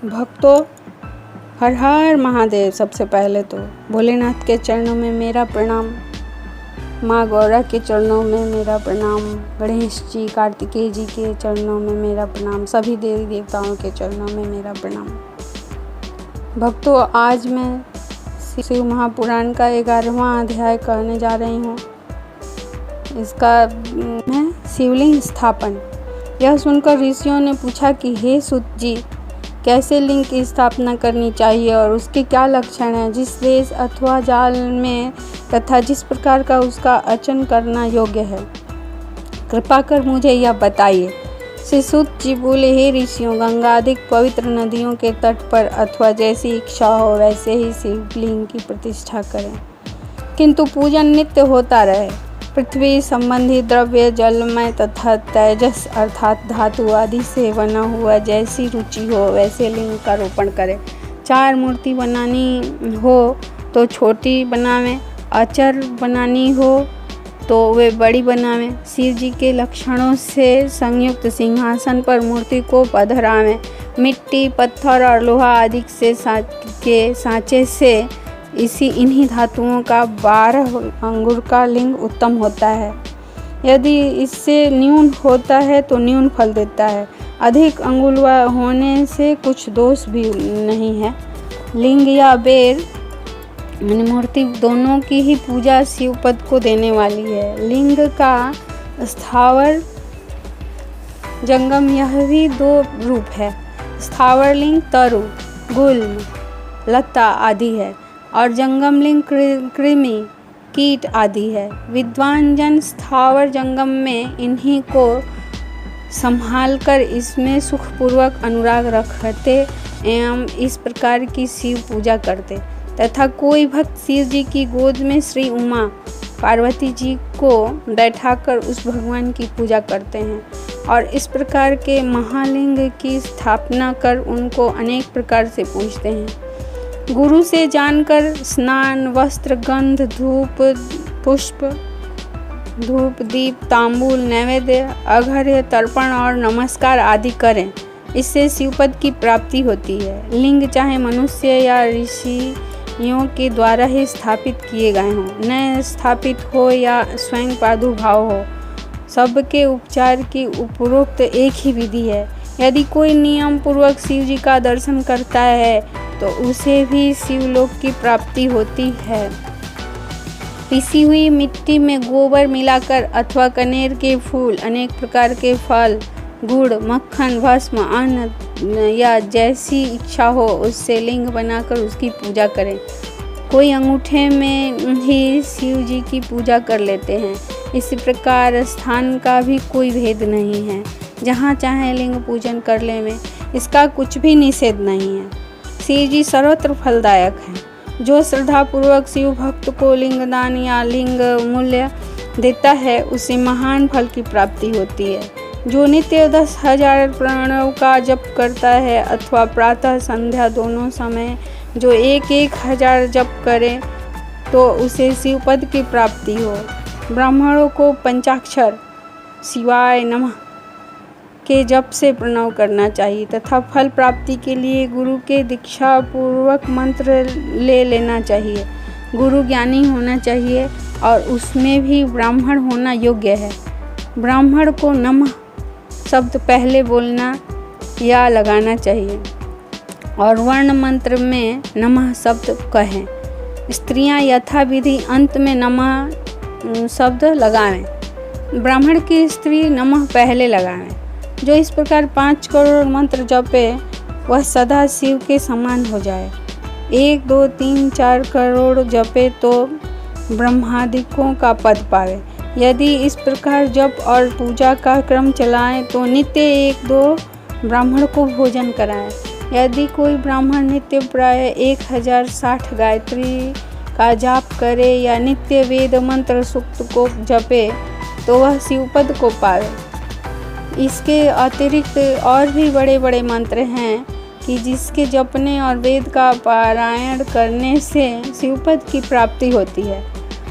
भक्तों, हर हर महादेव। सबसे पहले तो भोलेनाथ के चरणों में मेरा प्रणाम, माँ गौरा के चरणों में मेरा प्रणाम, गणेश जी कार्तिकेय जी के चरणों में मेरा प्रणाम, सभी देवी देवताओं के चरणों में मेरा प्रणाम। भक्तों, आज मैं शिव महापुराण का 11वां अध्याय कहने जा रही हूँ। इसका है शिवलिंग स्थापन। यह सुनकर ऋषियों ने पूछा कि हे सूत जी, कैसे लिंग की स्थापना करनी चाहिए और उसके क्या लक्षण हैं, जिस देश अथवा जाल में तथा जिस प्रकार का उसका अर्चन करना योग्य है, कृपा कर मुझे यह बताइए। श्री सूत जी बोले, हे ऋषियों, गंगा आदि पवित्र नदियों के तट पर अथवा जैसी इच्छा हो वैसे ही शिवलिंग की प्रतिष्ठा करें, किंतु पूजन नित्य होता रहे। पृथ्वी संबंधी द्रव्य, जलमय तथा तेजस अर्थात धातु आदि से बना हुआ जैसी रुचि हो वैसे लिंग का रोपण करें। 4 मूर्ति बनानी हो तो छोटी बनावें, अचर बनानी हो तो वे बड़ी बनावें। शिव जी के लक्षणों से संयुक्त सिंहासन पर मूर्ति को पधरावें। मिट्टी, पत्थर और लोहा आदि से सांचे से इन्हीं धातुओं का 12 अंगुर का लिंग उत्तम होता है। यदि इससे न्यून होता है तो न्यून फल देता है। अधिक अंगुल होने से कुछ दोष भी नहीं है। लिंग या बेर मूर्ति दोनों की ही पूजा शिव पद को देने वाली है। लिंग का स्थावर जंगम यह भी 2 रूप है। स्थावर लिंग तरु, गुल्म, लता आदि है और जंगम लिंग कृमि, कीट आदि है। विद्वान जन स्थावर जंगम में इन्हीं को संभाल कर इसमें सुखपूर्वक अनुराग रखते एवं इस प्रकार की शिव पूजा करते तथा कोई भक्त शिव जी की गोद में श्री उमा पार्वती जी को बैठाकर उस भगवान की पूजा करते हैं और इस प्रकार के महालिंग की स्थापना कर उनको अनेक प्रकार से पूजते हैं। गुरु से जानकर स्नान, वस्त्र, गंध, धूप, पुष्प, धूप, दीप, तांबूल, नैवेद्य, अर्घ्य, तर्पण और नमस्कार आदि करें। इससे शिवपद की प्राप्ति होती है। लिंग चाहे मनुष्य या ऋषियों के द्वारा ही स्थापित किए गए हों, न स्थापित हो या स्वयं प्रादुर्भाव हो, सबके उपचार की उपरोक्त एक ही विधि है। यदि कोई नियम पूर्वक शिव जी का दर्शन करता है तो उसे भी शिवलोक की प्राप्ति होती है। पिसी हुई मिट्टी में गोबर मिलाकर अथवा कनेर के फूल, अनेक प्रकार के फल, गुड़, मक्खन, भस्म, अन्न या जैसी इच्छा हो उससे लिंग बनाकर उसकी पूजा करें। कोई अंगूठे में ही शिव जी की पूजा कर लेते हैं। इसी प्रकार स्थान का भी कोई भेद नहीं है, जहाँ चाहे लिंग पूजन कर लें, इसका कुछ भी निषेध नहीं है। शिव जी सर्वत्र फलदायक हैं। जो श्रद्धापूर्वक शिव भक्त को लिंगदान या लिंग मूल्य देता है उसे महान फल की प्राप्ति होती है। जो नित्य 10,000 प्रणव का जप करता है अथवा प्रातः संध्या दोनों समय जो 1,000 जप करे तो उसे शिवपद की प्राप्ति हो। ब्राह्मणों को पंचाक्षर शिवाय नमः के जप से प्रणव करना चाहिए तथा फल प्राप्ति के लिए गुरु के दीक्षा पूर्वक मंत्र ले लेना चाहिए। गुरु ज्ञानी होना चाहिए और उसमें भी ब्राह्मण होना योग्य है। ब्राह्मण को नमः शब्द पहले बोलना या लगाना चाहिए और वर्ण मंत्र में नमः शब्द कहें। स्त्रियां यथाविधि अंत में नमः शब्द लगावें। ब्राह्मण की स्त्री नमः पहले लगावें। जो इस प्रकार 5 करोड़ मंत्र जपे वह सदा शिव के समान हो जाए। 1, 2, 3, 4 करोड़ जपे तो ब्रह्मादिकों का पद पावे। यदि इस प्रकार जप और पूजा का क्रम चलाएं तो नित्य 1-2 ब्राह्मण को भोजन कराएं। यदि कोई ब्राह्मण नित्य प्राय 1060 गायत्री का जाप करे या नित्य वेद मंत्र सूक्त को जपे तो वह शिवपद को पावे। इसके अतिरिक्त और भी बड़े बड़े मंत्र हैं कि जिसके जपने और वेद का पारायण करने से शिवपद की प्राप्ति होती है।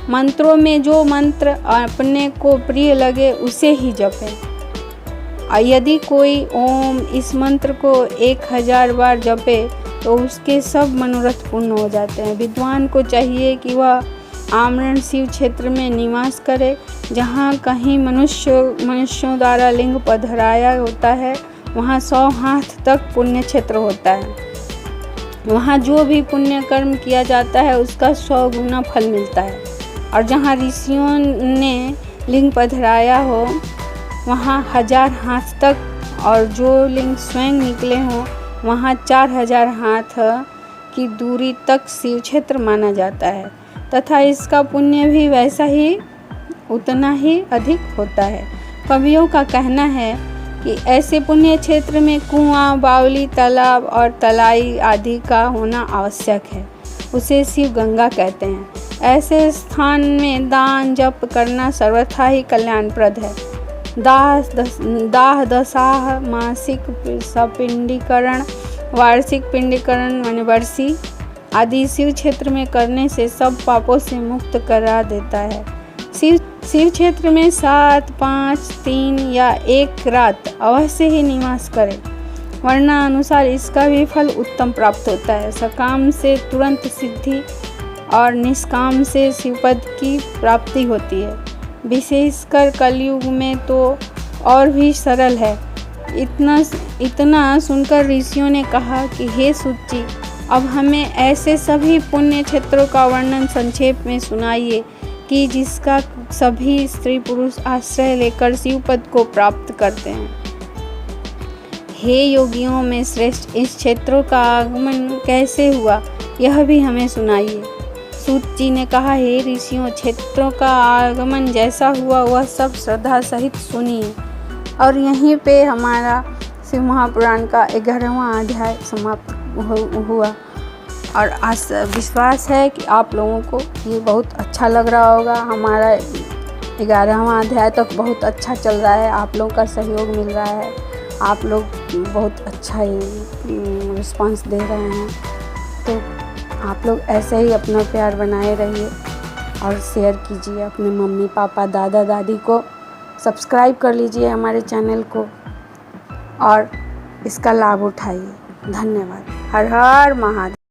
मंत्रों में जो मंत्र अपने को प्रिय लगे उसे ही जपें। यदि कोई ओम इस मंत्र को 1000 बार जपे तो उसके सब मनोरथ पूर्ण हो जाते हैं। विद्वान को चाहिए कि वह आमरण शिव क्षेत्र में निवास करे। जहाँ कहीं मनुष्यों द्वारा लिंग पधराया होता है वहाँ 100 हाथ तक पुण्य क्षेत्र होता है। वहाँ जो भी पुण्य कर्म किया जाता है उसका 100 गुना फल मिलता है। और जहाँ ऋषियों ने लिंग पधराया हो वहाँ 1000 हाथ तक, और जो लिंग स्वयं निकले हों वहाँ 4000 हाथ की दूरी तक शिव क्षेत्र माना जाता है तथा इसका पुण्य भी वैसा ही उतना ही अधिक होता है। कवियों का कहना है कि ऐसे पुण्य क्षेत्र में कुआं, बावली, तालाब और तलाई आदि का होना आवश्यक है। उसे शिव गंगा कहते हैं। ऐसे स्थान में दान जप करना सर्वथा ही कल्याणप्रद है। दाह दशाह, मासिक सपिंडीकरण, वार्षिक पिंडीकरण माने वर्षी आदि शिव क्षेत्र में करने से सब पापों से मुक्त करा देता है। शिव क्षेत्र में 7, 5, 3 या 1 रात अवश्य ही निवास करें, वरना अनुसार इसका भी फल उत्तम प्राप्त होता है। सकाम से तुरंत सिद्धि और निष्काम से शिवपद की प्राप्ति होती है। विशेषकर कलयुग में तो और भी सरल है। इतना सुनकर ऋषियों ने कहा कि हे सूत जी, अब हमें ऐसे सभी पुण्य क्षेत्रों का वर्णन संक्षेप में सुनाइए कि जिसका सभी स्त्री पुरुष आश्रय लेकर शिवपद को प्राप्त करते हैं। हे योगियों में श्रेष्ठ, इस क्षेत्रों का आगमन कैसे हुआ यह भी हमें सुनाइए। सूत जी ने कहा, हे ऋषियों, क्षेत्रों का आगमन जैसा हुआ वह सब श्रद्धा सहित सुनिए। और यहीं पे हमारा शिव महापुराण का 11वां अध्याय समाप्त हुआ। और आज विश्वास है कि आप लोगों को ये बहुत अच्छा लग रहा होगा। हमारा 11वां अध्याय तक बहुत अच्छा चल रहा है, आप लोगों का सहयोग मिल रहा है, आप लोग बहुत अच्छा ही रिस्पांस दे रहे हैं। तो आप लोग ऐसे ही अपना प्यार बनाए रहिए और शेयर कीजिए अपने मम्मी पापा दादा दादी को। सब्सक्राइब कर लीजिए हमारे चैनल को और इसका लाभ उठाइए। धन्यवाद। हर हर महादेव।